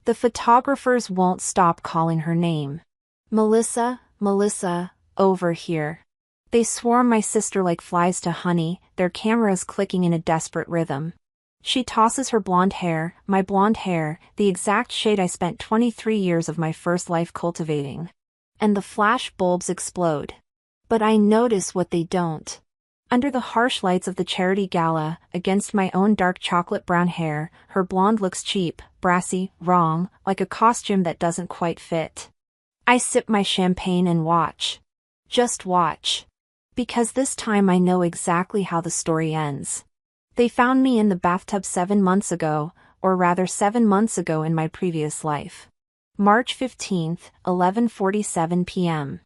The photographers won't stop calling her name. Melissa, Melissa, over here. They swarm my sister like flies to honey, their cameras clicking in a desperate rhythm. She tosses her blonde hair, my blonde hair, the exact shade I spent 23 years of my first life cultivating. And the flash bulbs explode. But I notice what they don't. Under the harsh lights of the charity gala, against my own dark chocolate brown hair, her blonde looks cheap, brassy, wrong, like a costume that doesn't quite fit. I sip my champagne and watch. Just watch. Because this time I know exactly how the story ends. They found me in the bathtub 7 months ago, or rather 7 months ago in my previous life. March 15th, 11:47 p.m.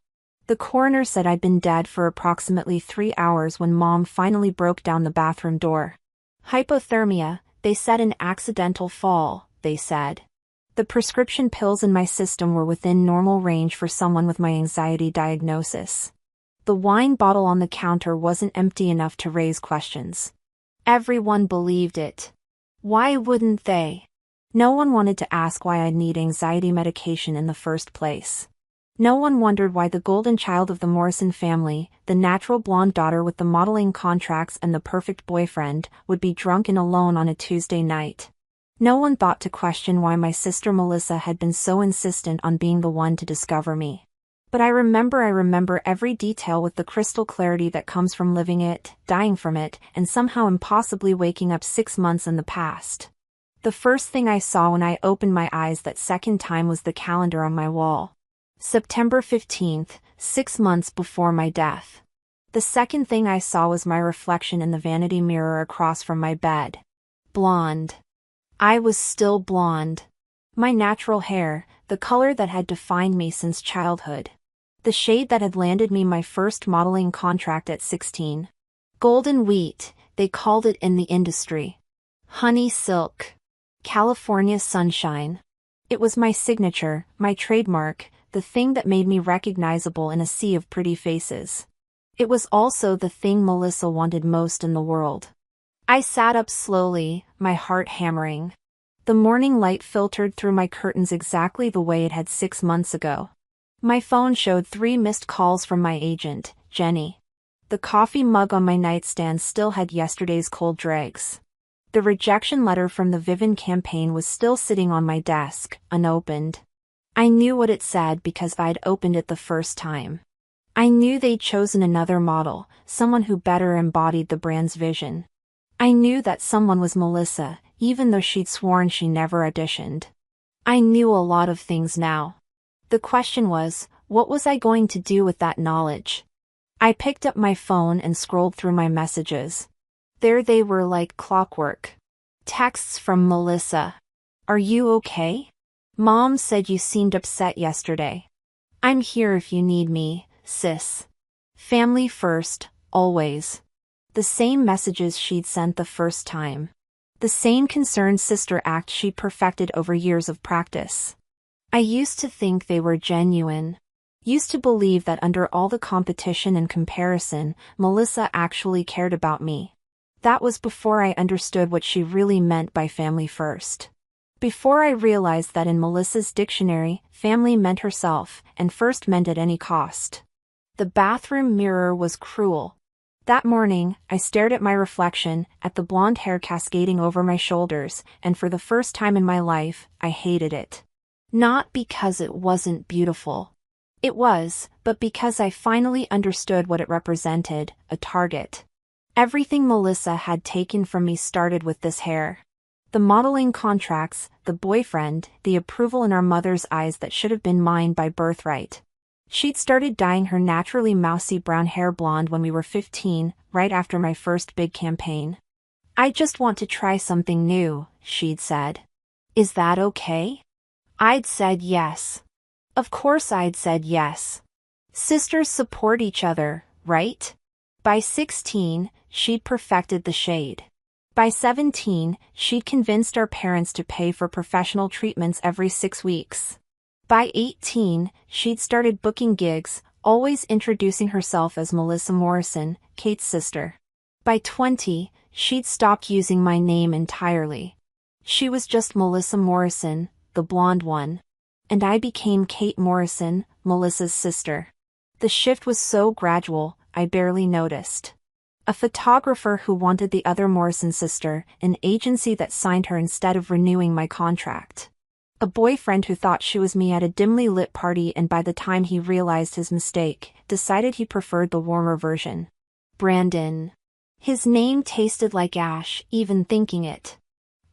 The coroner said I'd been dead for approximately 3 hours when Mom finally broke down the bathroom door. Hypothermia, they said, an accidental fall, they said. The prescription pills in my system were within normal range for someone with my anxiety diagnosis. The wine bottle on the counter wasn't empty enough to raise questions. Everyone believed it. Why wouldn't they? No one wanted to ask why I'd need anxiety medication in the first place. No one wondered why the golden child of the Morrison family, the natural blonde daughter with the modeling contracts and the perfect boyfriend, would be drunk and alone on a Tuesday night. No one thought to question why my sister Melissa had been so insistent on being the one to discover me. But I remember every detail with the crystal clarity that comes from living it, dying from it, and somehow impossibly waking up 6 months in the past. The first thing I saw when I opened my eyes that second time was the calendar on my wall. September 15th, 6 months before my death. The second thing I saw was my reflection in the vanity mirror across from my bed. Blonde. I was still blonde. My natural hair, the color that had defined me since childhood. The shade that had landed me my first modeling contract at 16. Golden wheat, they called it in the industry. Honey silk. California sunshine. It was my signature, my trademark, the thing that made me recognizable in a sea of pretty faces. It was also the thing Melissa wanted most in the world. I sat up slowly, my heart hammering. The morning light filtered through my curtains exactly the way it had 6 months ago. My phone showed 3 missed calls from my agent, Jenny. The coffee mug on my nightstand still had yesterday's cold dregs. The rejection letter from the Vivin campaign was still sitting on my desk, unopened. I knew what it said because I'd opened it the first time. I knew they'd chosen another model, someone who better embodied the brand's vision. I knew that someone was Melissa, even though she'd sworn she never auditioned. I knew a lot of things now. The question was, what was I going to do with that knowledge? I picked up my phone and scrolled through my messages. There they were like clockwork. Texts from Melissa. Are you okay? Mom said you seemed upset yesterday. I'm here if you need me, sis. Family first, always. The same messages she'd sent the first time. The same concerned sister act she'd perfected over years of practice. I used to think they were genuine. Used to believe that under all the competition and comparison, Melissa actually cared about me. That was before I understood what she really meant by family first. Before I realized that in Melissa's dictionary, family meant herself, and first meant at any cost. The bathroom mirror was cruel. That morning, I stared at my reflection, at the blonde hair cascading over my shoulders, and for the first time in my life, I hated it. Not because it wasn't beautiful. It was, but because I finally understood what it represented, a target. Everything Melissa had taken from me started with this hair. The modeling contracts, the boyfriend, the approval in our mother's eyes that should have been mine by birthright. She'd started dyeing her naturally mousy brown hair blonde when we were 15, right after my first big campaign. I just want to try something new, she'd said. Is that okay? I'd said yes. Of course I'd said yes. Sisters support each other, right? By 16, she'd perfected the shade. By 17, she'd convinced our parents to pay for professional treatments every 6 weeks. By 18, she'd started booking gigs, always introducing herself as Melissa Morrison, Kate's sister. By 20, she'd stopped using my name entirely. She was just Melissa Morrison, the blonde one. And I became Kate Morrison, Melissa's sister. The shift was so gradual, I barely noticed. A photographer who wanted the other Morrison sister, an agency that signed her instead of renewing my contract. A boyfriend who thought she was me at a dimly lit party, and by the time he realized his mistake, decided he preferred the warmer version. Brandon. His name tasted like ash, even thinking it.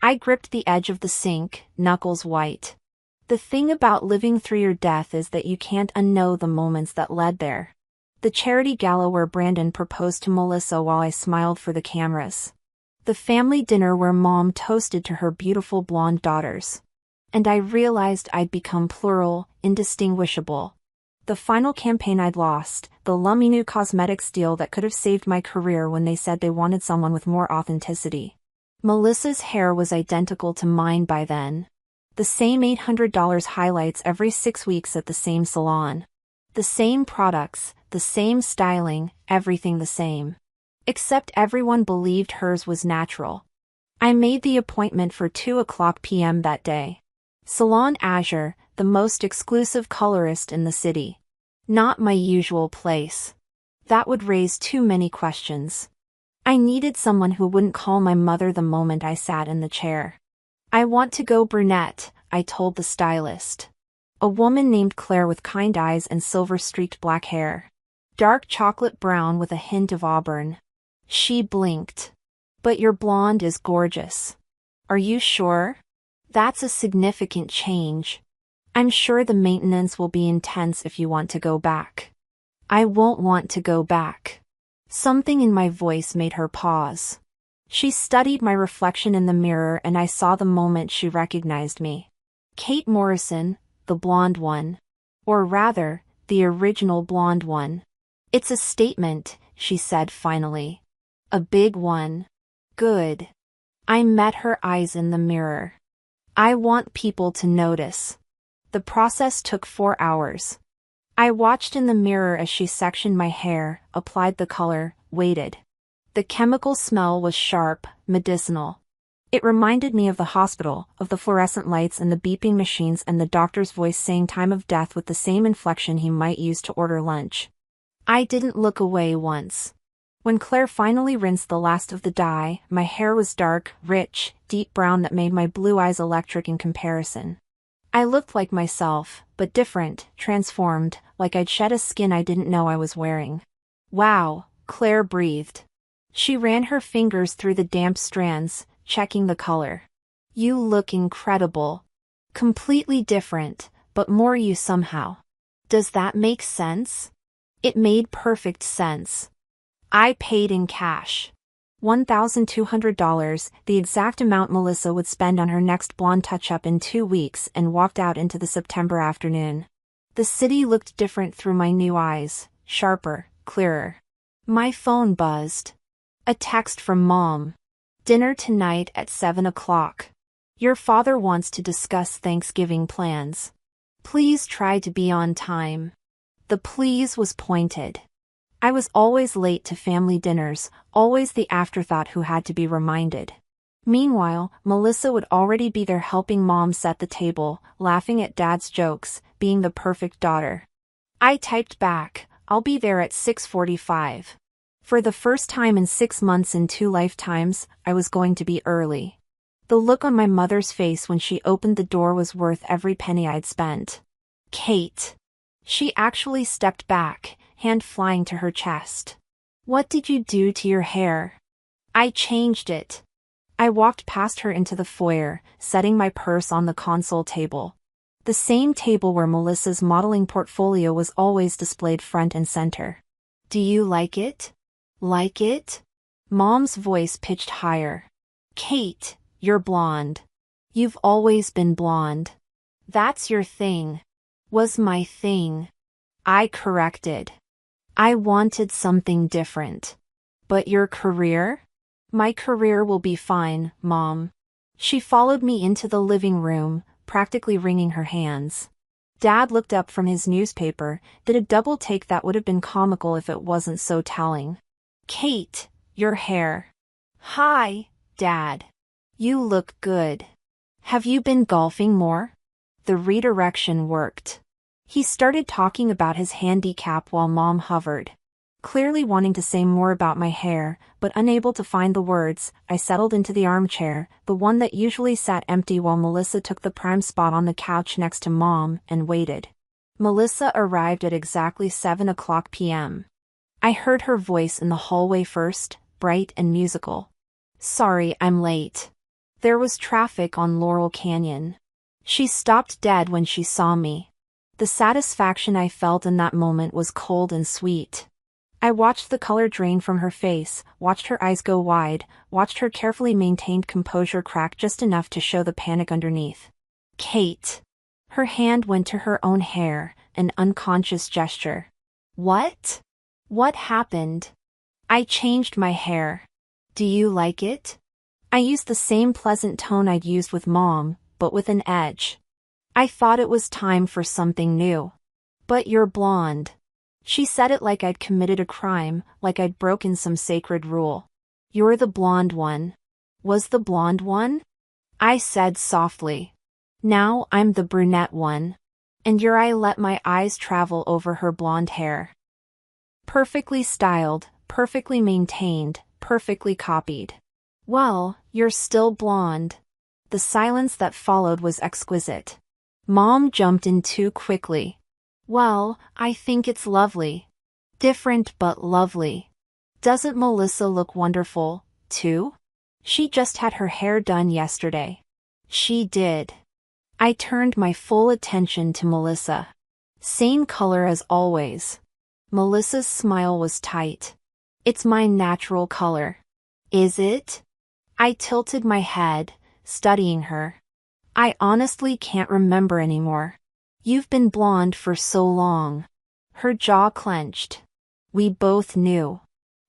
I gripped the edge of the sink, knuckles white. The thing about living through your death is that you can't unknow the moments that led there. The charity gala where Brandon proposed to Melissa while I smiled for the cameras. The family dinner where Mom toasted to her beautiful blonde daughters. And I realized I'd become plural, indistinguishable. The final campaign I'd lost, the lummy new cosmetics deal that could have saved my career when they said they wanted someone with more authenticity. Melissa's hair was identical to mine by then. The same $800 highlights every 6 weeks at the same salon. The same products, the same styling, everything the same. Except everyone believed hers was natural. I made the appointment for 2:00 p.m. that day. Salon Azure, the most exclusive colorist in the city. Not my usual place. That would raise too many questions. I needed someone who wouldn't call my mother the moment I sat in the chair. I want to go brunette, I told the stylist. A woman named Claire with kind eyes and silver-streaked black hair. Dark chocolate brown with a hint of auburn. She blinked. But your blonde is gorgeous. Are you sure? That's a significant change. I'm sure the maintenance will be intense if you want to go back. I won't want to go back. Something in my voice made her pause. She studied my reflection in the mirror, and I saw the moment she recognized me. Kate Morrison, the blonde one. Or rather, the original blonde one. It's a statement, she said finally. A big one. Good. I met her eyes in the mirror. I want people to notice. The process took 4 hours. I watched in the mirror as she sectioned my hair, applied the color, waited. The chemical smell was sharp, medicinal. It reminded me of the hospital, of the fluorescent lights and the beeping machines and the doctor's voice saying time of death with the same inflection he might use to order lunch. I didn't look away once. When Claire finally rinsed the last of the dye, my hair was dark, rich, deep brown that made my blue eyes electric in comparison. I looked like myself, but different, transformed, like I'd shed a skin I didn't know I was wearing. Wow, Claire breathed. She ran her fingers through the damp strands, checking the color. You look incredible. Completely different, but more you somehow. Does that make sense? It made perfect sense. I paid in cash. $1,200, the exact amount Melissa would spend on her next blonde touch-up in 2 weeks, and walked out into the September afternoon. The city looked different through my new eyes, sharper, clearer. My phone buzzed. A text from Mom. Dinner tonight at 7 o'clock. Your father wants to discuss Thanksgiving plans. Please try to be on time. The please was pointed. I was always late to family dinners, always the afterthought who had to be reminded. Meanwhile, Melissa would already be there helping Mom set the table, laughing at Dad's jokes, being the perfect daughter. I typed back, I'll be there at 6:45. For the first time in 6 months and 2 lifetimes, I was going to be early. The look on my mother's face when she opened the door was worth every penny I'd spent. Kate. She actually stepped back, hand flying to her chest. What did you do to your hair? I changed it. I walked past her into the foyer, setting my purse on the console table. The same table where Melissa's modeling portfolio was always displayed front and center. Do you like it? Like it? Mom's voice pitched higher. Kate, you're blonde. You've always been blonde. That's your thing. Was my thing. I corrected. I wanted something different. But your career? My career will be fine, Mom. She followed me into the living room, practically wringing her hands. Dad looked up from his newspaper, did a double take that would have been comical if it wasn't so telling. Kate, your hair. Hi, Dad. You look good. Have you been golfing more? The redirection worked. He started talking about his handicap while Mom hovered. Clearly wanting to say more about my hair, but unable to find the words, I settled into the armchair, the one that usually sat empty while Melissa took the prime spot on the couch next to Mom, and waited. Melissa arrived at exactly 7:00 p.m. I heard her voice in the hallway first, bright and musical. "Sorry, I'm late. There was traffic on Laurel Canyon." She stopped dead when she saw me. The satisfaction I felt in that moment was cold and sweet. I watched the color drain from her face, watched her eyes go wide, watched her carefully maintained composure crack just enough to show the panic underneath. "Kate." Her hand went to her own hair, an unconscious gesture. "What? What happened?" "I changed my hair. Do you like it?" I used the same pleasant tone I'd used with Mom, but with an edge. "I thought it was time for something new." "But you're blonde." She said it like I'd committed a crime, like I'd broken some sacred rule. "You're the blonde one." "Was the blonde one?" I said softly. "Now I'm the brunette one." And I let my eyes travel over her blonde hair. Perfectly styled, perfectly maintained, perfectly copied. "Well, you're still blonde." The silence that followed was exquisite. Mom jumped in too quickly. "Well, I think it's lovely. Different but lovely. Doesn't Melissa look wonderful, too?" "She just had her hair done yesterday." "She did." I turned my full attention to Melissa. Same color as always. Melissa's smile was tight. "It's my natural color." "Is it?" I tilted my head, studying her. "I honestly can't remember anymore." "You've been blonde for so long." Her jaw clenched. We both knew.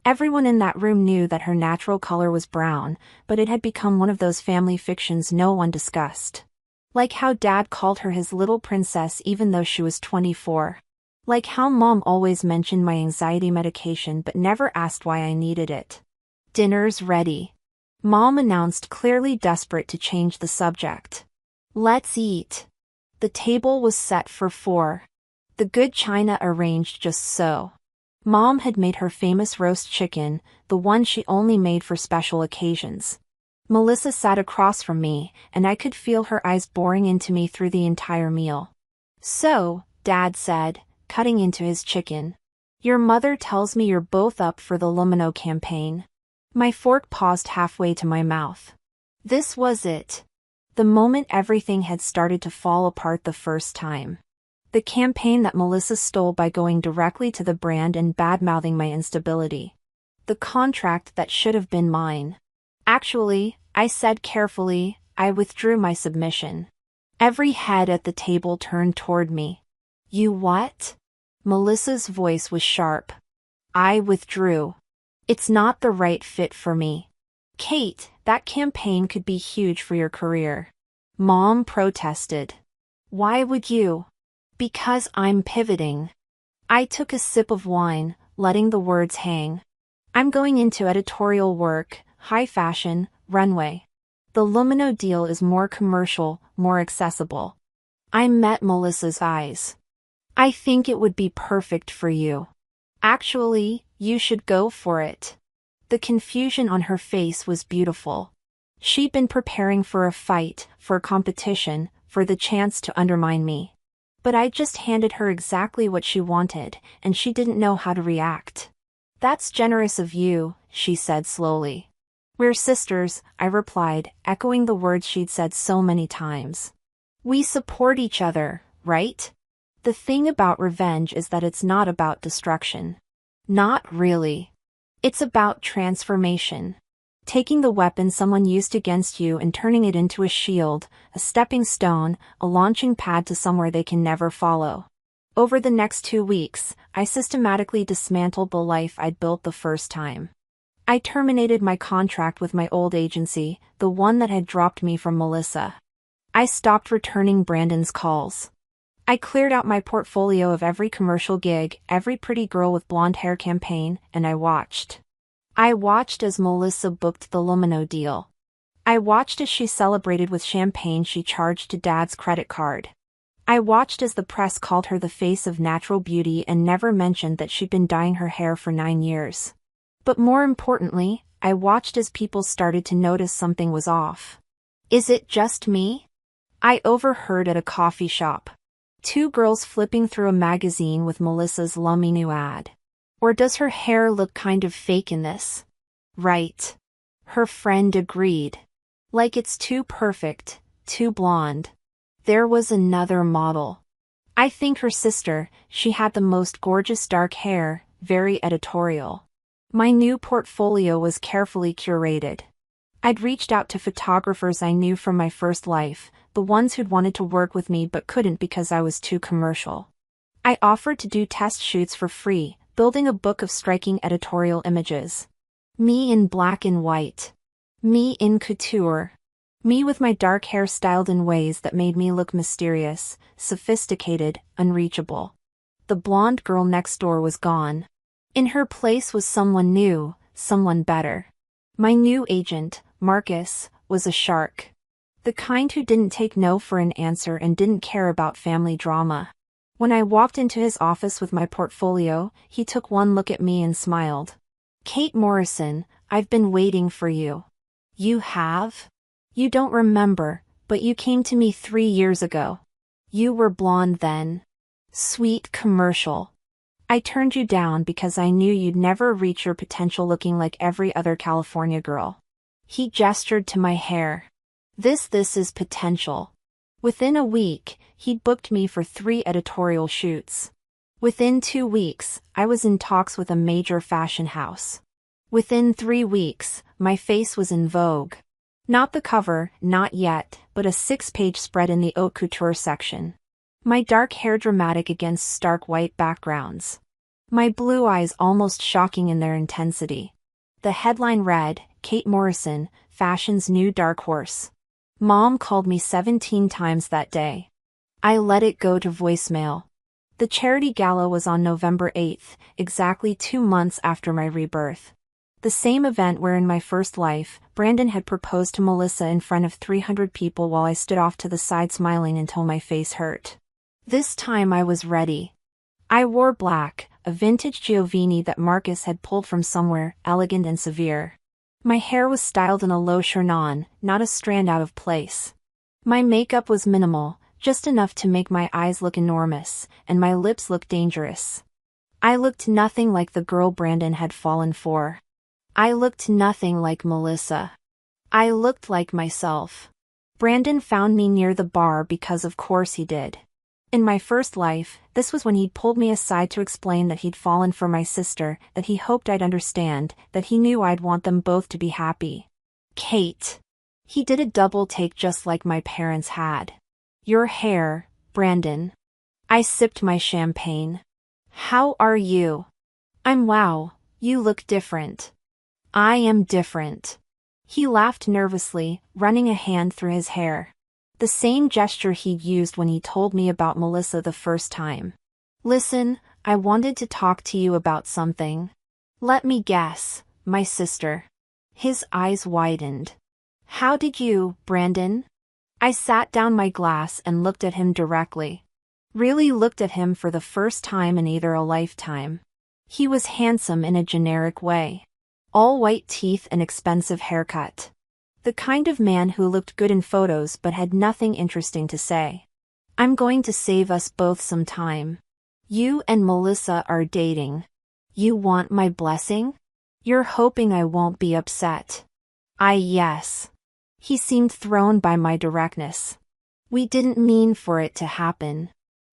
Everyone in that room knew that her natural color was brown, but it had become one of those family fictions no one discussed. Like how Dad called her his little princess even though she was 24. Like how Mom always mentioned my anxiety medication but never asked why I needed it. "Dinner's ready," Mom announced, clearly desperate to change the subject. "Let's eat." The table was set for 4. The good china arranged just so. Mom had made her famous roast chicken, the one she only made for special occasions. Melissa sat across from me, and I could feel her eyes boring into me through the entire meal. "So," Dad said, cutting into his chicken, "your mother tells me you're both up for the Lumino campaign." My fork paused halfway to my mouth. This was it. The moment everything had started to fall apart the first time. The campaign that Melissa stole by going directly to the brand and badmouthing my instability. The contract that should have been mine. "Actually," I said carefully, I withdrew my submission. Every head at the table turned toward me. "You what?" Melissa's voice was sharp. I withdrew. "It's not the right fit for me." "Kate, that campaign could be huge for your career." Mom protested. "Why would you?" "Because I'm pivoting." I took a sip of wine, letting the words hang. "I'm going into editorial work, high fashion, runway. The Lumino deal is more commercial, more accessible." I met Melissa's eyes. "I think it would be perfect for you. Actually, you should go for it." The confusion on her face was beautiful. She'd been preparing for a fight, for a competition, for the chance to undermine me. But I just handed her exactly what she wanted, and she didn't know how to react. "That's generous of you," she said slowly. "We're sisters," I replied, echoing the words she'd said so many times. "We support each other, right?" The thing about revenge is that it's not about destruction. Not really. It's about transformation. Taking the weapon someone used against you and turning it into a shield, a stepping stone, a launching pad to somewhere they can never follow. Over the next 2 weeks, I systematically dismantled the life I'd built the first time. I terminated my contract with my old agency, the one that had dropped me from Melissa. I stopped returning Brandon's calls. I cleared out my portfolio of every commercial gig, every pretty girl with blonde hair campaign, and I watched. I watched as Melissa booked the Lumino deal. I watched as she celebrated with champagne she charged to Dad's credit card. I watched as the press called her the face of natural beauty and never mentioned that she'd been dyeing her hair for 9 years. But more importantly, I watched as people started to notice something was off. Is it just me? I overheard at a coffee shop. 2 girls flipping through a magazine with Melissa's lummy new ad. Or does her hair look kind of fake in this? Right. Her friend agreed. Like it's too perfect, too blonde. There was another model. I think her sister, she had the most gorgeous dark hair, very editorial. My new portfolio was carefully curated. I'd reached out to photographers I knew from my first life, the ones who'd wanted to work with me but couldn't because I was too commercial. I offered to do test shoots for free, building a book of striking editorial images. Me in black and white. Me in couture. Me with my dark hair styled in ways that made me look mysterious, sophisticated, unreachable. The blonde girl next door was gone. In her place was someone new, someone better. My new agent, Marcus, was a shark. The kind who didn't take no for an answer and didn't care about family drama. When I walked into his office with my portfolio, he took one look at me and smiled. Kate Morrison, I've been waiting for you. You have? You don't remember, but you came to me 3 years ago. You were blonde then. Sweet commercial. I turned you down because I knew you'd never reach your potential looking like every other California girl. He gestured to my hair. This is potential. Within a week, he'd booked me for 3 editorial shoots. Within 2 weeks, I was in talks with a major fashion house. Within 3 weeks, my face was in vogue. Not the cover, not yet, but a 6-page spread in the haute couture section. My dark hair dramatic against stark white backgrounds. My blue eyes almost shocking in their intensity. The headline read, Kate Morrison, fashion's new dark horse. Mom called me 17 times that day. I let it go to voicemail. The charity gala was on November 8th, exactly 2 months after my rebirth. The same event where in my first life, Brandon had proposed to Melissa in front of 300 people while I stood off to the side smiling until my face hurt. This time I was ready. I wore black, a vintage Giovanni that Marcus had pulled from somewhere, elegant and severe. My hair was styled in a low chignon, not a strand out of place. My makeup was minimal, just enough to make my eyes look enormous, and my lips look dangerous. I looked nothing like the girl Brandon had fallen for. I looked nothing like Melissa. I looked like myself. Brandon found me near the bar because of course he did. In my first life, this was when he'd pulled me aside to explain that he'd fallen for my sister, that he hoped I'd understand, that he knew I'd want them both to be happy. Kate. He did a double take just like my parents had. Your hair, Brandon. I sipped my champagne. How are you? I'm wow, you look different. I am different. He laughed nervously, running a hand through his hair. The same gesture he'd used when he told me about Melissa the first time. Listen, I wanted to talk to you about something. Let me guess, my sister. His eyes widened. How did you, Brandon? I sat down my glass and looked at him directly. Really looked at him for the first time in either a lifetime. He was handsome in a generic way. All white teeth and expensive haircut. The kind of man who looked good in photos but had nothing interesting to say. I'm going to save us both some time. You and Melissa are dating. You want my blessing? You're hoping I won't be upset. Yes. He seemed thrown by my directness. We didn't mean for it to happen.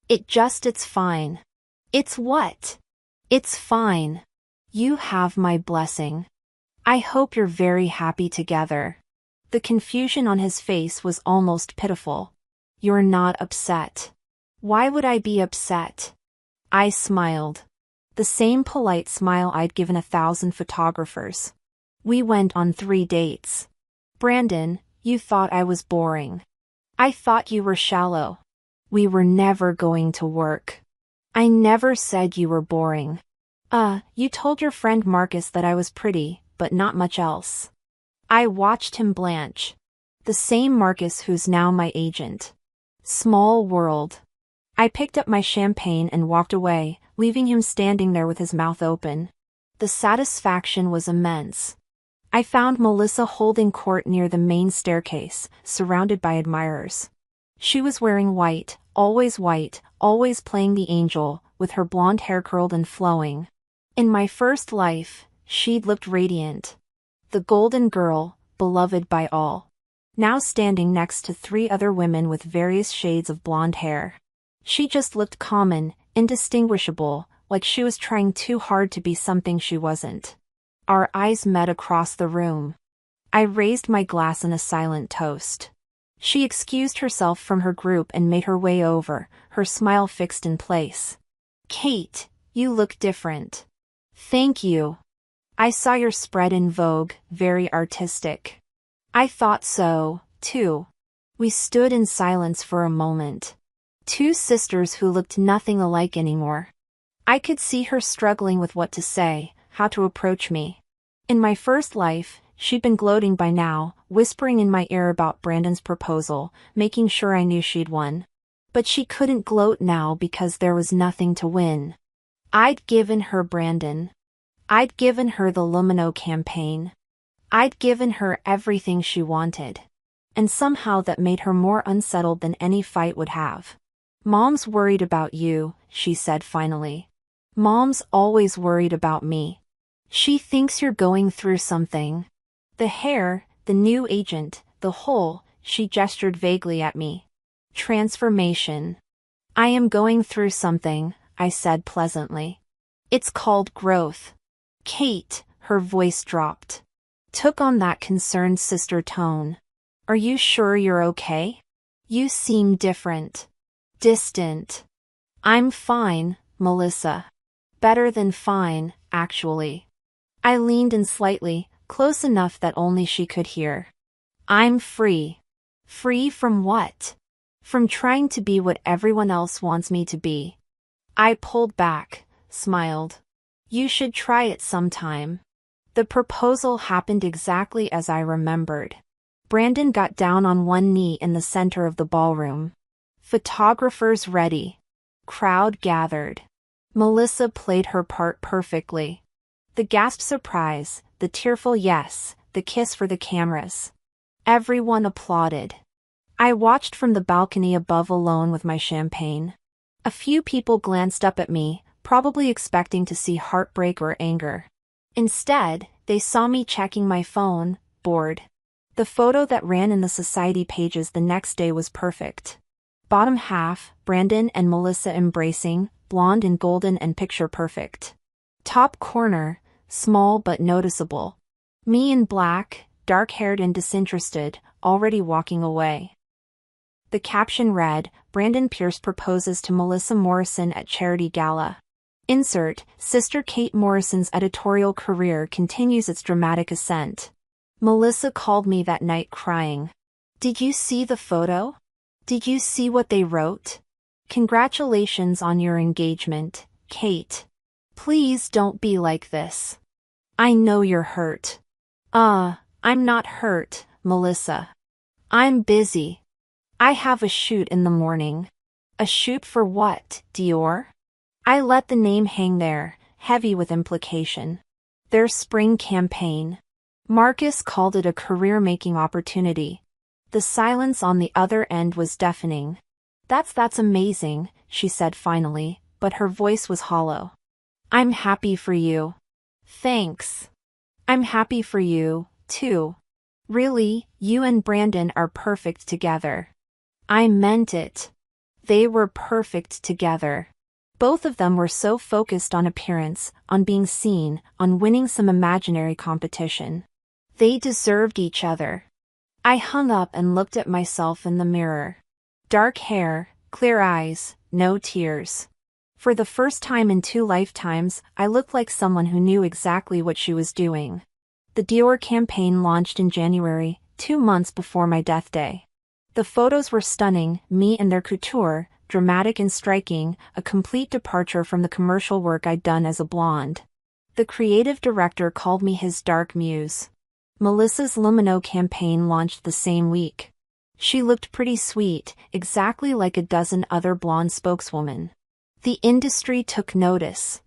It's fine. It's what? It's fine. You have my blessing. I hope you're very happy together. The confusion on his face was almost pitiful. You're not upset. Why would I be upset? I smiled. The same polite smile I'd given 1,000 photographers. We went on 3 dates. Brandon, you thought I was boring. I thought you were shallow. We were never going to work. I never said you were boring. You told your friend Marcus that I was pretty, but not much else. I watched him blanch. The same Marcus who's now my agent. Small world. I picked up my champagne and walked away, leaving him standing there with his mouth open. The satisfaction was immense. I found Melissa holding court near the main staircase, surrounded by admirers. She was wearing white, always playing the angel, with her blonde hair curled and flowing. In my first life, she'd looked radiant. The golden girl, beloved by all. Now standing next to 3 other women with various shades of blonde hair. She just looked common, indistinguishable, like she was trying too hard to be something she wasn't. Our eyes met across the room. I raised my glass in a silent toast. She excused herself from her group and made her way over, her smile fixed in place. "Kate, you look different." "Thank you. I saw your spread in Vogue, very artistic." "I thought so, too." We stood in silence for a moment. 2 sisters who looked nothing alike anymore. I could see her struggling with what to say, how to approach me. In my first life, she'd been gloating by now, whispering in my ear about Brandon's proposal, making sure I knew she'd won. But she couldn't gloat now because there was nothing to win. I'd given her Brandon. I'd given her the Lumino campaign. I'd given her everything she wanted. And somehow that made her more unsettled than any fight would have. "Mom's worried about you," she said finally. "Mom's always worried about me. She thinks you're going through something. The hair, the new agent, the whole," she gestured vaguely at me. "Transformation." "I am going through something," I said pleasantly. "It's called growth." Kate, her voice dropped, took on that concerned sister tone. "Are you sure you're okay? You seem different. Distant." "I'm fine, Melissa. Better than fine, actually." I leaned in slightly, close enough that only she could hear. "I'm free." "Free from what?" "From trying to be what everyone else wants me to be." I pulled back, smiled. "You should try it sometime." The proposal happened exactly as I remembered. Brandon got down on one knee in the center of the ballroom. Photographers ready. Crowd gathered. Melissa played her part perfectly. The gasped surprise, the tearful yes, the kiss for the cameras. Everyone applauded. I watched from the balcony above alone with my champagne. A few people glanced up at me, probably expecting to see heartbreak or anger. Instead, they saw me checking my phone, bored. The photo that ran in the society pages the next day was perfect. Bottom half, Brandon and Melissa embracing, blonde and golden and picture perfect. Top corner, small but noticeable. Me in black, dark-haired and disinterested, already walking away. The caption read, "Brandon Pierce proposes to Melissa Morrison at Charity Gala." Insert, Sister Kate Morrison's editorial career continues its dramatic ascent. Melissa called me that night crying. "Did you see the photo? Did you see what they wrote? Congratulations on your engagement, Kate. Please don't be like this. I know you're hurt." I'm not hurt, Melissa. I'm busy. I have a shoot in the morning." "A shoot for what, Dior?" I let the name hang there, heavy with implication. "Their spring campaign." Marcus called it a career-making opportunity. The silence on the other end was deafening. That's amazing," she said finally, but her voice was hollow. "I'm happy for you." "Thanks. I'm happy for you, too. Really, you and Brandon are perfect together." I meant it. They were perfect together. Both of them were so focused on appearance, on being seen, on winning some imaginary competition. They deserved each other. I hung up and looked at myself in the mirror. Dark hair, clear eyes, no tears. For the first time in 2 lifetimes, I looked like someone who knew exactly what she was doing. The Dior campaign launched in January, 2 months before my death day. The photos were stunning, me and their couture, dramatic and striking, a complete departure from the commercial work I'd done as a blonde. The creative director called me his dark muse. Melissa's Lumino campaign launched the same week. She looked pretty sweet, exactly like a dozen other blonde spokeswomen. The industry took notice.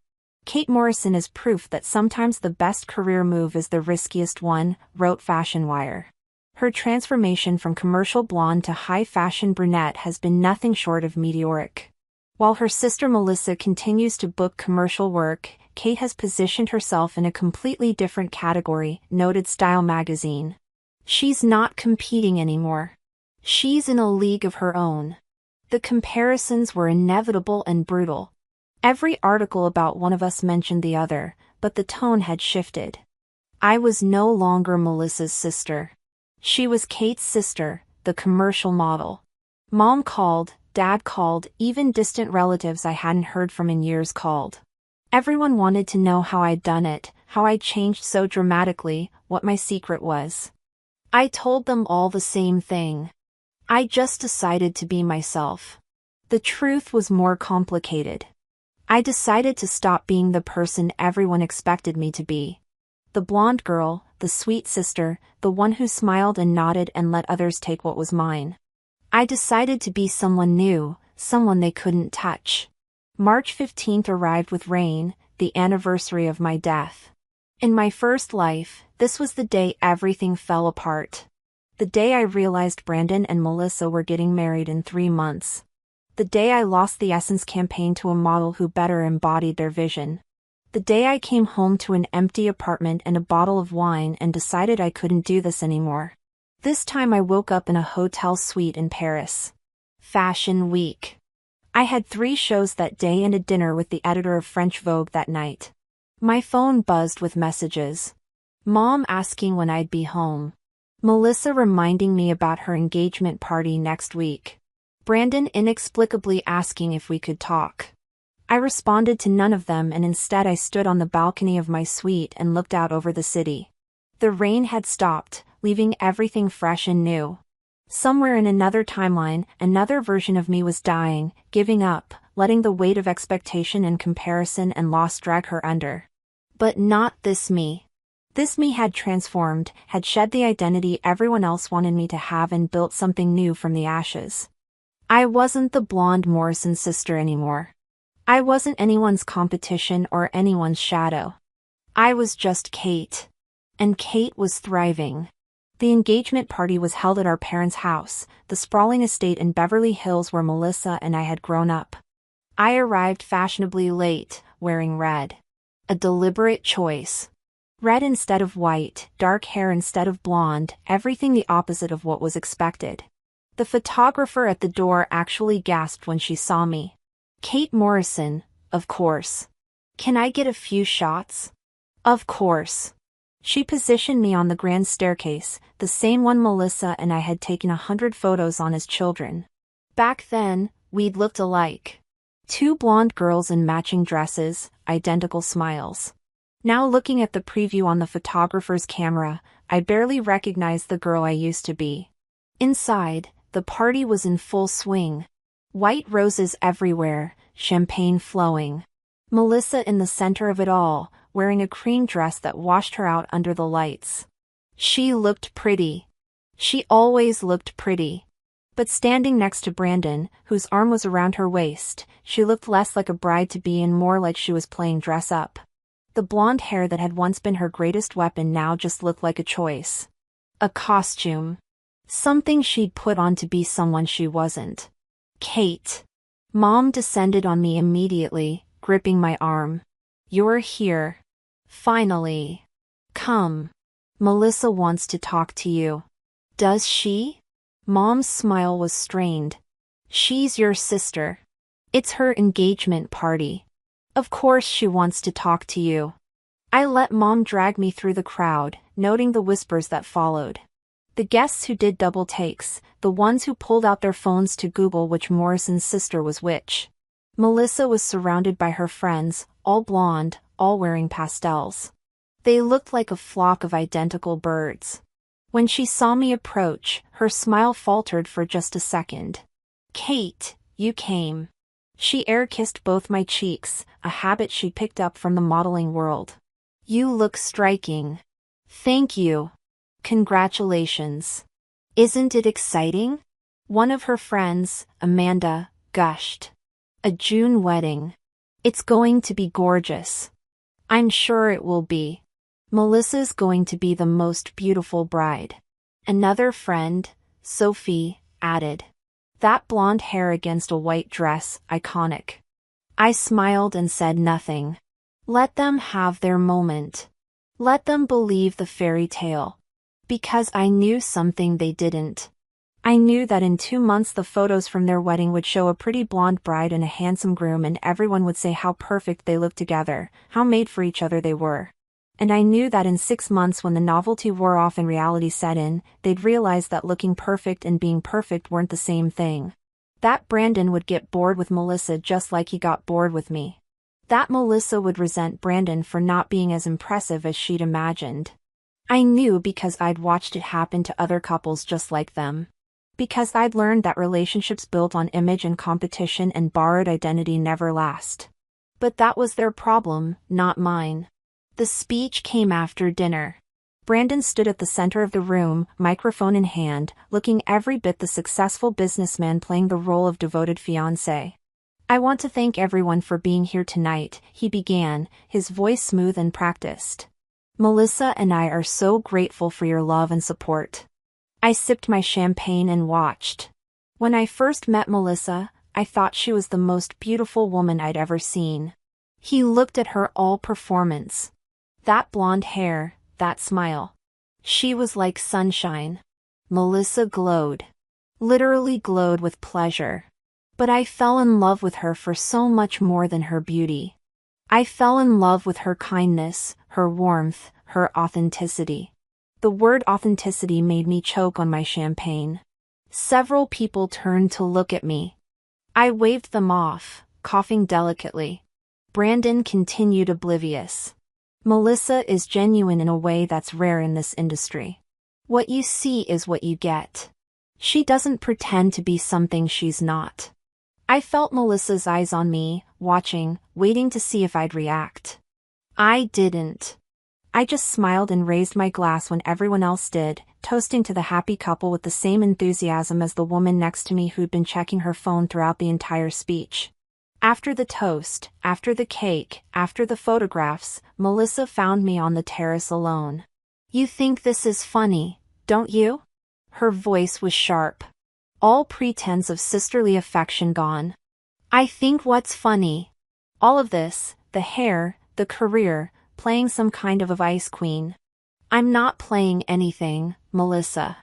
Kate Morrison is proof that sometimes the best career move is the riskiest one, wrote Fashion Wire. Her transformation from commercial blonde to high-fashion brunette has been nothing short of meteoric. While her sister Melissa continues to book commercial work, Kate has positioned herself in a completely different category, noted Style magazine. She's not competing anymore. She's in a league of her own. The comparisons were inevitable and brutal. Every article about one of us mentioned the other, but the tone had shifted. I was no longer Melissa's sister. She was Kate's sister, the commercial model. Mom called, Dad called, even distant relatives I hadn't heard from in years called. Everyone wanted to know how I'd done it, how I'd changed so dramatically, what my secret was. I told them all the same thing. I just decided to be myself. The truth was more complicated. I decided to stop being the person everyone expected me to be. The blonde girl, the sweet sister, the one who smiled and nodded and let others take what was mine. I decided to be someone new, someone they couldn't touch. March 15th arrived with rain, the anniversary of my death. In my first life, this was the day everything fell apart. The day I realized Brandon and Melissa were getting married in 3 months. The day I lost the Essence campaign to a model who better embodied their vision. The day I came home to an empty apartment and a bottle of wine and decided I couldn't do this anymore. This time I woke up in a hotel suite in Paris. Fashion Week. I had 3 shows that day and a dinner with the editor of French Vogue that night. My phone buzzed with messages. Mom asking when I'd be home. Melissa reminding me about her engagement party next week. Brandon inexplicably asking if we could talk. I responded to none of them and instead I stood on the balcony of my suite and looked out over the city. The rain had stopped, leaving everything fresh and new. Somewhere in another timeline, another version of me was dying, giving up, letting the weight of expectation and comparison and loss drag her under. But not this me. This me had transformed, had shed the identity everyone else wanted me to have and built something new from the ashes. I wasn't the blonde Morrison sister anymore. I wasn't anyone's competition or anyone's shadow. I was just Kate. And Kate was thriving. The engagement party was held at our parents' house, the sprawling estate in Beverly Hills where Melissa and I had grown up. I arrived fashionably late, wearing red. A deliberate choice. Red instead of white, dark hair instead of blonde, everything the opposite of what was expected. The photographer at the door actually gasped when she saw me. Kate Morrison, of course. Can I get a few shots? Of course. She positioned me on the grand staircase, the same one Melissa and I had taken 100 photos on as children. Back then, we'd looked alike. 2 blonde girls in matching dresses, identical smiles. Now looking at the preview on the photographer's camera, I barely recognized the girl I used to be. Inside, the party was in full swing. White roses everywhere, champagne flowing. Melissa in the center of it all, wearing a cream dress that washed her out under the lights. She looked pretty. She always looked pretty. But standing next to Brandon, whose arm was around her waist, she looked less like a bride-to-be and more like she was playing dress-up. The blonde hair that had once been her greatest weapon now just looked like a choice. A costume. Something she'd put on to be someone she wasn't. Kate. Mom descended on me immediately, gripping my arm. You're here. Finally. Come. Melissa wants to talk to you. Does she? Mom's smile was strained. She's your sister. It's her engagement party. Of course she wants to talk to you. I let Mom drag me through the crowd, noting the whispers that followed. The guests who did double takes, the ones who pulled out their phones to Google which Morrison's sister was which. Melissa was surrounded by her friends, all blonde, all wearing pastels. They looked like a flock of identical birds. When she saw me approach, her smile faltered for just a second. Kate, you came. She air-kissed both my cheeks, a habit she picked up from the modeling world. You look striking. Thank you. Congratulations. Isn't it exciting? One of her friends, Amanda, gushed. A June wedding. It's going to be gorgeous. I'm sure it will be. Melissa's going to be the most beautiful bride. Another friend, Sophie, added. That blonde hair against a white dress, iconic. I smiled and said nothing. Let them have their moment. Let them believe the fairy tale. Because I knew something they didn't. I knew that in 2 months the photos from their wedding would show a pretty blonde bride and a handsome groom, and everyone would say how perfect they looked together, how made for each other they were. And I knew that in 6 months, when the novelty wore off and reality set in, they'd realize that looking perfect and being perfect weren't the same thing. That Brandon would get bored with Melissa just like he got bored with me. That Melissa would resent Brandon for not being as impressive as she'd imagined. I knew because I'd watched it happen to other couples just like them. Because I'd learned that relationships built on image and competition and borrowed identity never last. But that was their problem, not mine. The speech came after dinner. Brandon stood at the center of the room, microphone in hand, looking every bit the successful businessman playing the role of devoted fiancé. I want to thank everyone for being here tonight, he began, his voice smooth and practiced. Melissa and I are so grateful for your love and support. I sipped my champagne and watched. When I first met Melissa, I thought she was the most beautiful woman I'd ever seen. He looked at her all performance. That blonde hair, that smile. She was like sunshine. Melissa glowed. Literally glowed with pleasure. But I fell in love with her for so much more than her beauty. I fell in love with her kindness, her warmth, her authenticity. The word authenticity made me choke on my champagne. Several people turned to look at me. I waved them off, coughing delicately. Brandon continued oblivious. Melissa is genuine in a way that's rare in this industry. What you see is what you get. She doesn't pretend to be something she's not. I felt Melissa's eyes on me, watching, waiting to see if I'd react. I didn't. I just smiled and raised my glass when everyone else did, toasting to the happy couple with the same enthusiasm as the woman next to me who'd been checking her phone throughout the entire speech. After the toast, after the cake, after the photographs, Melissa found me on the terrace alone. You think this is funny, don't you? Her voice was sharp. All pretense of sisterly affection gone. I think what's funny. All of this, the hair, the career, playing some kind of ice queen. I'm not playing anything, Melissa.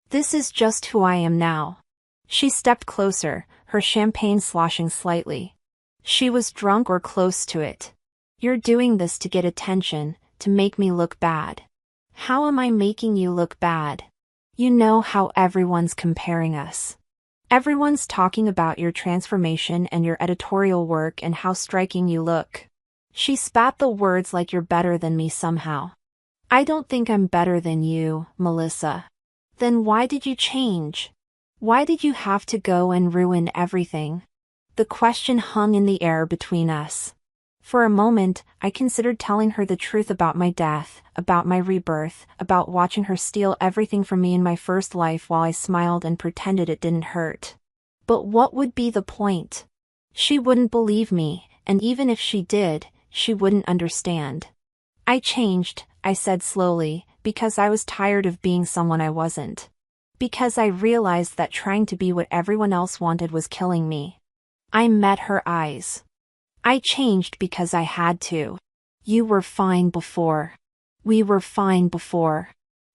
This is just who I am now. She stepped closer, her champagne sloshing slightly. She was drunk or close to it. You're doing this to get attention, to make me look bad. How am I making you look bad? You know how everyone's comparing us. Everyone's talking about your transformation and your editorial work and how striking you look. She spat the words like you're better than me somehow. I don't think I'm better than you, Melissa. Then why did you change? Why did you have to go and ruin everything? The question hung in the air between us. For a moment, I considered telling her the truth about my death, about my rebirth, about watching her steal everything from me in my first life while I smiled and pretended it didn't hurt. But what would be the point? She wouldn't believe me, and even if she did, she wouldn't understand. I changed, I said slowly, because I was tired of being someone I wasn't. Because I realized that trying to be what everyone else wanted was killing me. I met her eyes. I changed because I had to. You were fine before. We were fine before.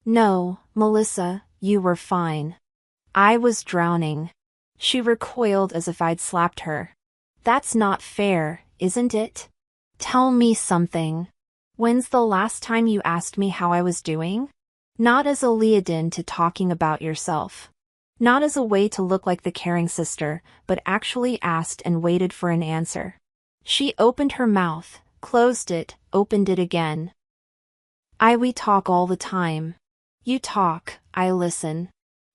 No, Melissa, you were fine. I was drowning. She recoiled as if I'd slapped her. That's not fair, isn't it? Tell me something. When's the last time you asked me how I was doing? Not as a lead-in to talking about yourself. Not as a way to look like the caring sister, but actually asked and waited for an answer. She opened her mouth, closed it, opened it again. We talk all the time. You talk, I listen.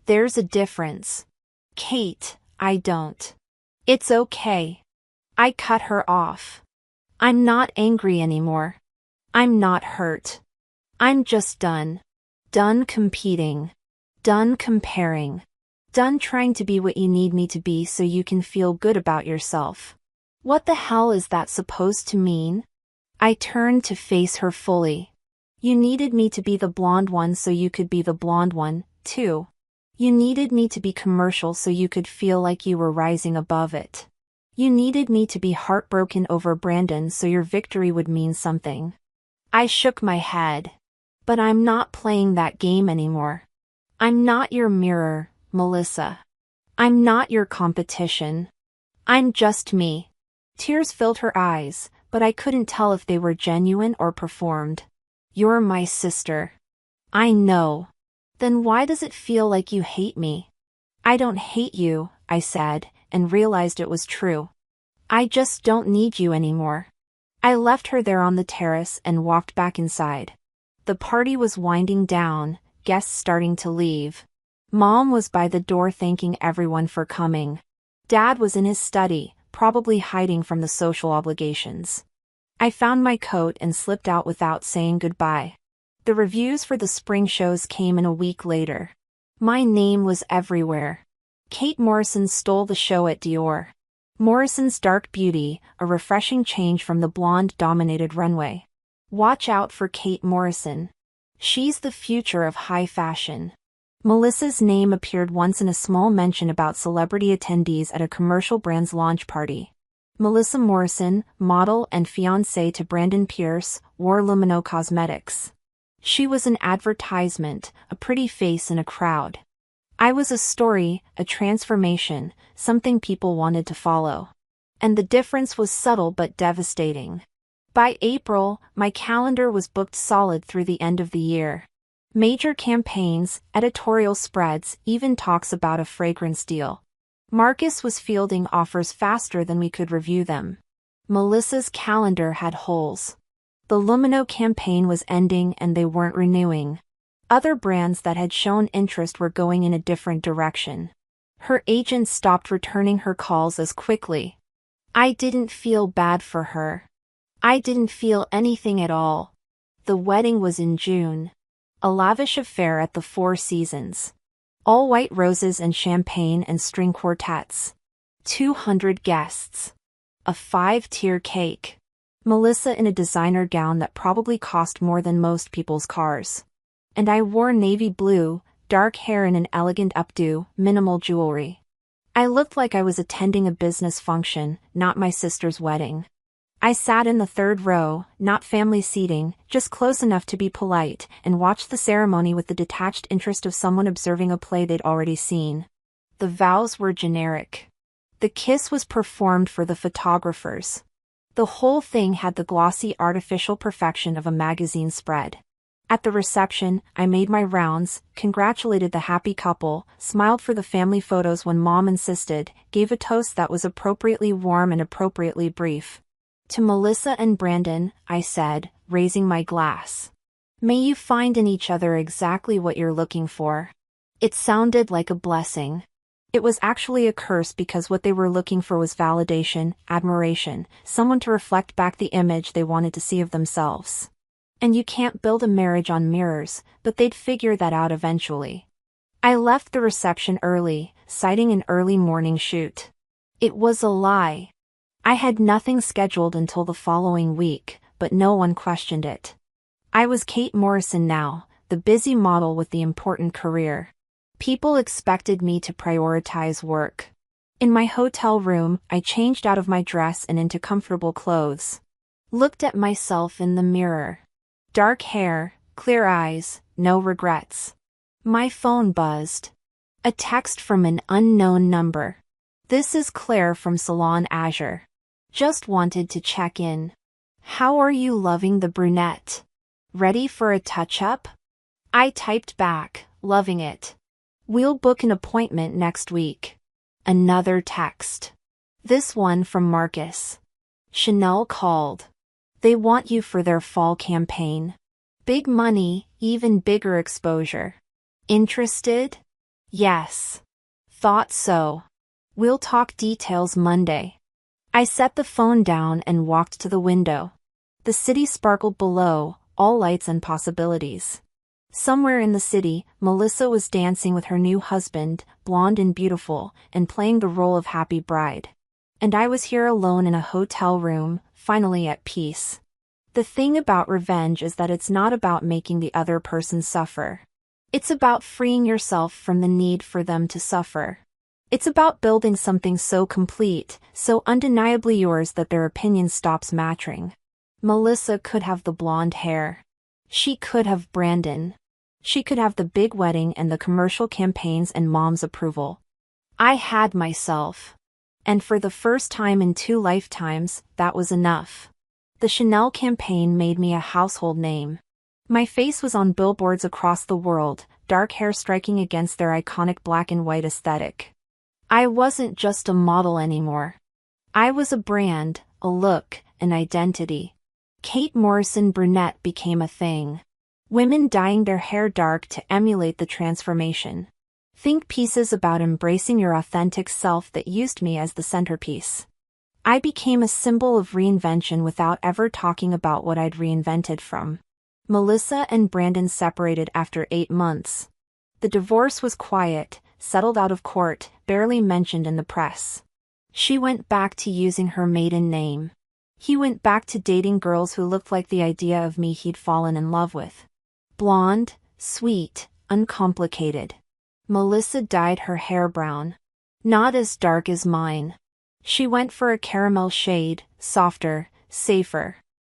There's a difference. Kate, I don't. It's okay. I cut her off. I'm not angry anymore. I'm not hurt. I'm just done. Done competing. Done comparing. Done trying to be what you need me to be so you can feel good about yourself. What the hell is that supposed to mean? I turned to face her fully. You needed me to be the blonde one so you could be the blonde one, too. You needed me to be commercial so you could feel like you were rising above it. You needed me to be heartbroken over Brandon so your victory would mean something. I shook my head. But I'm not playing that game anymore. I'm not your mirror, Melissa. I'm not your competition. I'm just me. Tears filled her eyes, but I couldn't tell if they were genuine or performed. You're my sister. I know. Then why does it feel like you hate me? I don't hate you, I said, and realized it was true. I just don't need you anymore. I left her there on the terrace and walked back inside. The party was winding down, guests starting to leave. Mom was by the door thanking everyone for coming. Dad was in his study, probably hiding from the social obligations. I found my coat and slipped out without saying goodbye. The reviews for the spring shows came in a week later. My name was everywhere. Kate Morrison stole the show at Dior. Morrison's Dark Beauty, a refreshing change from the blonde-dominated runway. Watch out for Kate Morrison. She's the future of high fashion. Melissa's name appeared once in a small mention about celebrity attendees at a commercial brand's launch party. Melissa Morrison, model and fiancée to Brandon Pierce, wore Lumino Cosmetics. She was an advertisement, a pretty face in a crowd. I was a story, a transformation, something people wanted to follow. And the difference was subtle but devastating. By April, my calendar was booked solid through the end of the year. Major campaigns, editorial spreads, even talks about a fragrance deal. Marcus was fielding offers faster than we could review them. Melissa's calendar had holes. The Lumino campaign was ending and they weren't renewing. Other brands that had shown interest were going in a different direction. Her agent stopped returning her calls as quickly. I didn't feel bad for her. I didn't feel anything at all. The wedding was in June. A lavish affair at the Four Seasons. All white roses and champagne and string quartets. 200 guests. A 5-tier cake. Melissa in a designer gown that probably cost more than most people's cars. And I wore navy blue, dark hair in an elegant updo, minimal jewelry. I looked like I was attending a business function, not my sister's wedding. I sat in the third row, not family seating, just close enough to be polite, and watched the ceremony with the detached interest of someone observing a play they'd already seen. The vows were generic. The kiss was performed for the photographers. The whole thing had the glossy artificial perfection of a magazine spread. At the reception, I made my rounds, congratulated the happy couple, smiled for the family photos when Mom insisted, gave a toast that was appropriately warm and appropriately brief. To Melissa and Brandon, I said, raising my glass. May you find in each other exactly what you're looking for. It sounded like a blessing. It was actually a curse because what they were looking for was validation, admiration, someone to reflect back the image they wanted to see of themselves. And you can't build a marriage on mirrors, but they'd figure that out eventually. I left the reception early, citing an early morning shoot. It was a lie. I had nothing scheduled until the following week, but no one questioned it. I was Kate Morrison now, the busy model with the important career. People expected me to prioritize work. In my hotel room, I changed out of my dress and into comfortable clothes. Looked at myself in the mirror. Dark hair, clear eyes, no regrets. My phone buzzed. A text from an unknown number. This is Claire from Salon Azure. Just wanted to check in. How are you loving the brunette? Ready for a touch-up? I typed back, loving it. We'll book an appointment next week. Another text. This one from Marcus. Chanel called. They want you for their fall campaign. Big money, even bigger exposure. Interested? Yes. Thought so. We'll talk details Monday. I set the phone down and walked to the window. The city sparkled below, all lights and possibilities. Somewhere in the city, Melissa was dancing with her new husband, blonde and beautiful, and playing the role of happy bride. And I was here alone in a hotel room, finally at peace. The thing about revenge is that it's not about making the other person suffer. It's about freeing yourself from the need for them to suffer. It's about building something so complete, so undeniably yours that their opinion stops mattering. Melissa could have the blonde hair. She could have Brandon. She could have the big wedding and the commercial campaigns and mom's approval. I had myself. And for the first time in 2 lifetimes, that was enough. The Chanel campaign made me a household name. My face was on billboards across the world, dark hair striking against their iconic black and white aesthetic. I wasn't just a model anymore. I was a brand, a look, an identity. Kate Morrison Brunette became a thing. Women dyeing their hair dark to emulate the transformation. Think pieces about embracing your authentic self that used me as the centerpiece. I became a symbol of reinvention without ever talking about what I'd reinvented from. Melissa and Brandon separated after 8 months. The divorce was quiet, settled out of court, barely mentioned in the press. She went back to using her maiden name. He went back to dating girls who looked like the idea of me he'd fallen in love with. Blonde, sweet, uncomplicated. Melissa dyed her hair brown. Not as dark as mine. She went for a caramel shade, softer, safer.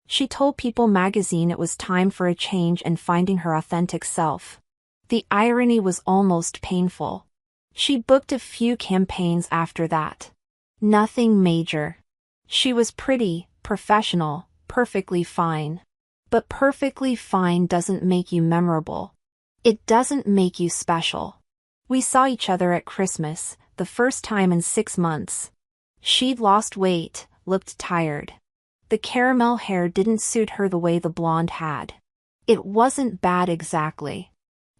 She told People magazine it was time for a change and finding her authentic self. The irony was almost painful. She booked a few campaigns after that. Nothing major. She was pretty, professional, perfectly fine. But perfectly fine doesn't make you memorable. It doesn't make you special. We saw each other at Christmas, the first time in 6 months. She'd lost weight, looked tired. The caramel hair didn't suit her the way the blonde had. It wasn't bad exactly.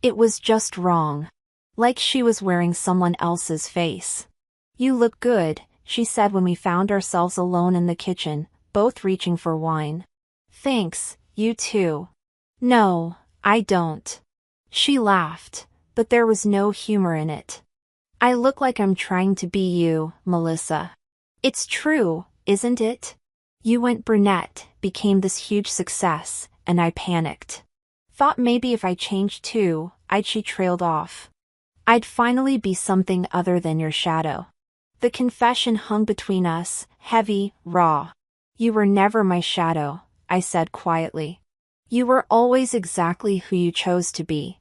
It was just wrong. Like she was wearing someone else's face. "You look good," she said when we found ourselves alone in the kitchen, both reaching for wine. "Thanks, you too." "No, I don't." She laughed, but there was no humor in it. "I look like I'm trying to be you, Melissa." "It's true, isn't it? You went brunette, became this huge success, and I panicked. Thought maybe if I changed too, she trailed off. I'd finally be something other than your shadow." The confession hung between us, heavy, raw. "You were never my shadow," I said quietly. "You were always exactly who you chose to be."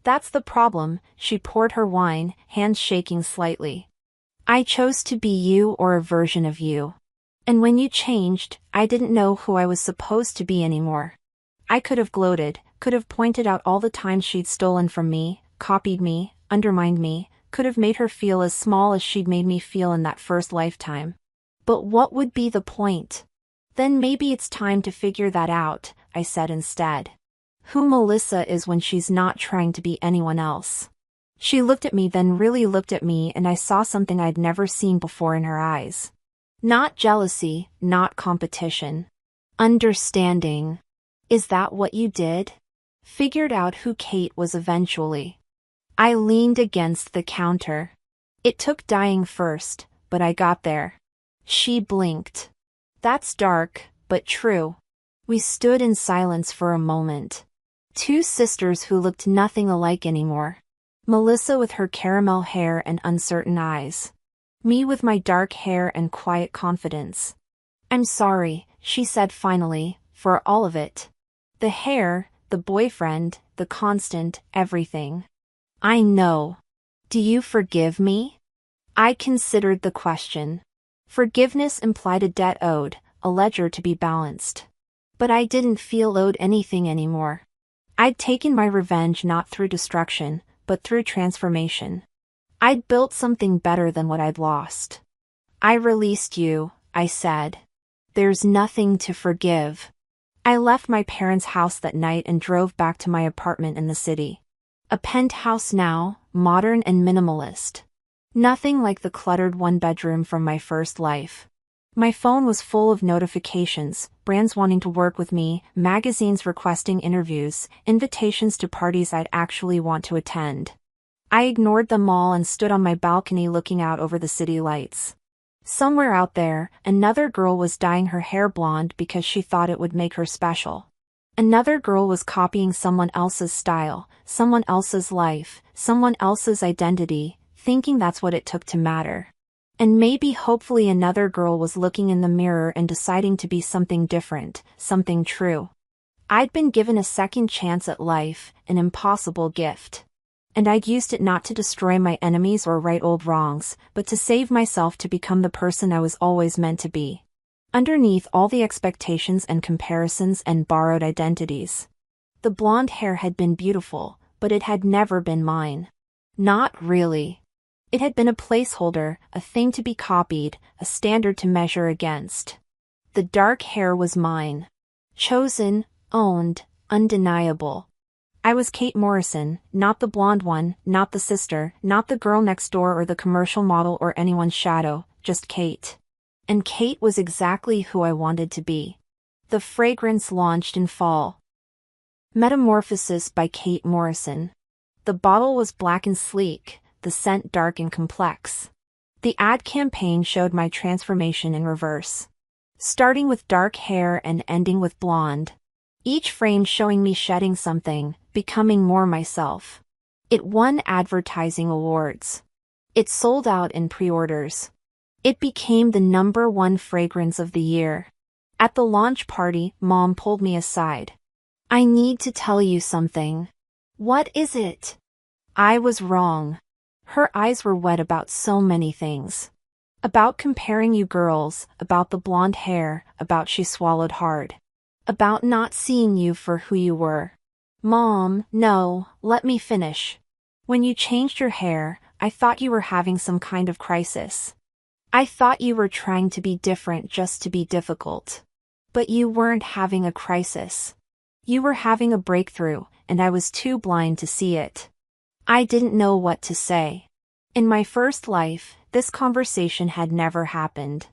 "That's the problem," she poured her wine, hands shaking slightly. "I chose to be you or a version of you. And when you changed, I didn't know who I was supposed to be anymore." I could have gloated, could have pointed out all the times she'd stolen from me, copied me, undermined me, could have made her feel as small as she'd made me feel in that first lifetime. But what would be the point? "Then maybe it's time to figure that out," I said instead. "Who Melissa is when she's not trying to be anyone else." She looked at me, then really looked at me, and I saw something I'd never seen before in her eyes. Not jealousy, not competition. Understanding. "Is that what you did?" "Figured out who Kate was eventually." I leaned against the counter. "It took dying first, but I got there." She blinked. "That's dark, but true." We stood in silence for a moment. 2 sisters who looked nothing alike anymore. Melissa with her caramel hair and uncertain eyes. Me with my dark hair and quiet confidence. "I'm sorry," she said finally, "for all of it. The hair, the boyfriend, the constant, everything." "I know. Do you forgive me?" I considered the question. Forgiveness implied a debt owed, a ledger to be balanced. But I didn't feel owed anything anymore. I'd taken my revenge not through destruction, but through transformation. I'd built something better than what I'd lost. "I released you," I said. "There's nothing to forgive." I left my parents' house that night and drove back to my apartment in the city. A penthouse now, modern and minimalist. Nothing like the cluttered 1-bedroom from my first life. My phone was full of notifications, brands wanting to work with me, magazines requesting interviews, invitations to parties I'd actually want to attend. I ignored them all and stood on my balcony looking out over the city lights. Somewhere out there, another girl was dyeing her hair blonde because she thought it would make her special. Another girl was copying someone else's style, someone else's life, someone else's identity, thinking that's what it took to matter. And maybe hopefully another girl was looking in the mirror and deciding to be something different, something true. I'd been given a second chance at life, an impossible gift. And I'd used it not to destroy my enemies or right old wrongs, but to save myself to become the person I was always meant to be. Underneath all the expectations and comparisons and borrowed identities. The blonde hair had been beautiful, but it had never been mine. Not really. It had been a placeholder, a thing to be copied, a standard to measure against. The dark hair was mine. Chosen, owned, undeniable. I was Kate Morrison, not the blonde one, not the sister, not the girl next door or the commercial model or anyone's shadow, just Kate. And Kate was exactly who I wanted to be. The fragrance launched in fall. Metamorphosis by Kate Morrison. The bottle was black and sleek, the scent dark and complex. The ad campaign showed my transformation in reverse. Starting with dark hair and ending with blonde. Each frame showing me shedding something, becoming more myself. It won advertising awards. It sold out in pre-orders. It became the #1 fragrance of the year. At the launch party, Mom pulled me aside. I need to tell you something. What is it? I was wrong. Her eyes were wet about so many things. About comparing you girls, about the blonde hair, about she swallowed hard. About not seeing you for who you were. Mom, no, let me finish. When you changed your hair, I thought you were having some kind of crisis. I thought you were trying to be different just to be difficult. But you weren't having a crisis. You were having a breakthrough, and I was too blind to see it. I didn't know what to say. In my first life, this conversation had never happened.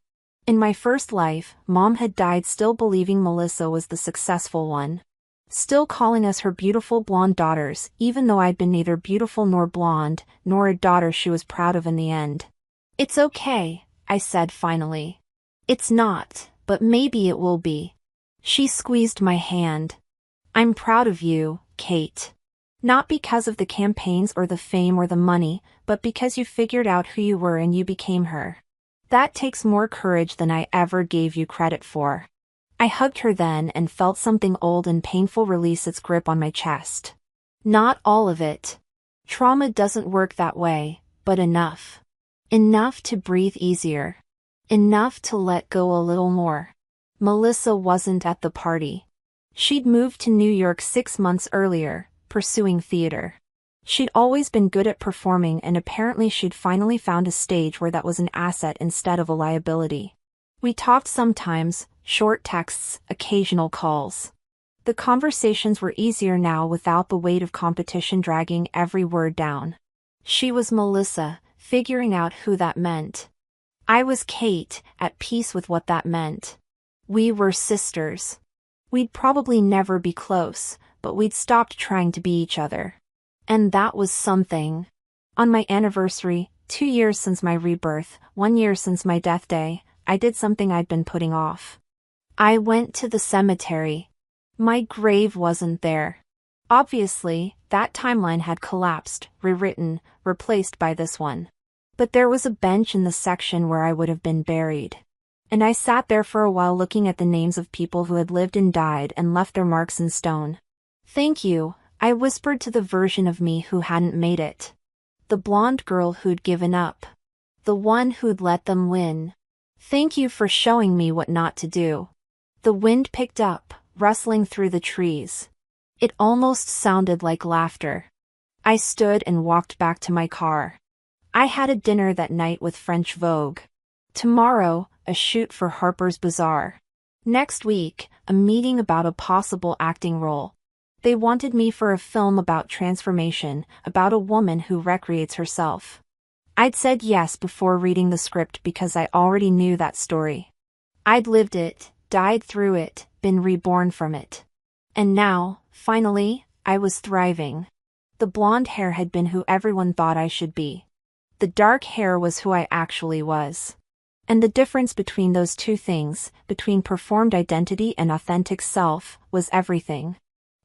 In my first life, Mom had died still believing Melissa was the successful one. Still calling us her beautiful blonde daughters, even though I'd been neither beautiful nor blonde, nor a daughter she was proud of in the end. It's okay, I said finally. It's not, but maybe it will be. She squeezed my hand. I'm proud of you, Kate. Not because of the campaigns or the fame or the money, but because you figured out who you were and you became her. That takes more courage than I ever gave you credit for. I hugged her then and felt something old and painful release its grip on my chest. Not all of it. Trauma doesn't work that way, but enough. Enough to breathe easier. Enough to let go a little more. Melissa wasn't at the party. She'd moved to New York 6 months earlier, pursuing theater. She'd always been good at performing and apparently she'd finally found a stage where that was an asset instead of a liability. We talked sometimes, short texts, occasional calls. The conversations were easier now without the weight of competition dragging every word down. She was Melissa, figuring out who that meant. I was Kate, at peace with what that meant. We were sisters. We'd probably never be close, but we'd stopped trying to be each other. And that was something. On my anniversary, 2 years since my rebirth, 1 year since my death day, I did something I'd been putting off. I went to the cemetery. My grave wasn't there. Obviously, that timeline had collapsed, rewritten, replaced by this one. But there was a bench in the section where I would have been buried. And I sat there for a while looking at the names of people who had lived and died and left their marks in stone. Thank you, I whispered to the version of me who hadn't made it. The blonde girl who'd given up. The one who'd let them win. Thank you for showing me what not to do. The wind picked up, rustling through the trees. It almost sounded like laughter. I stood and walked back to my car. I had a dinner that night with French Vogue. Tomorrow, a shoot for Harper's Bazaar. Next week, a meeting about a possible acting role. They wanted me for a film about transformation, about a woman who recreates herself. I'd said yes before reading the script because I already knew that story. I'd lived it, died through it, been reborn from it. And now, finally, I was thriving. The blonde hair had been who everyone thought I should be. The dark hair was who I actually was. And the difference between those two things, between performed identity and authentic self, was everything.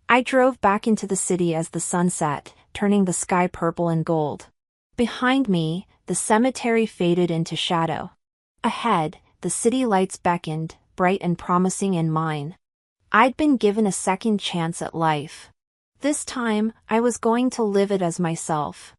I drove back into the city as the sun set, turning the sky purple and gold. Behind me, the cemetery faded into shadow. Ahead, the city lights beckoned, bright and promising in mine. I'd been given a second chance at life. This time, I was going to live it as myself.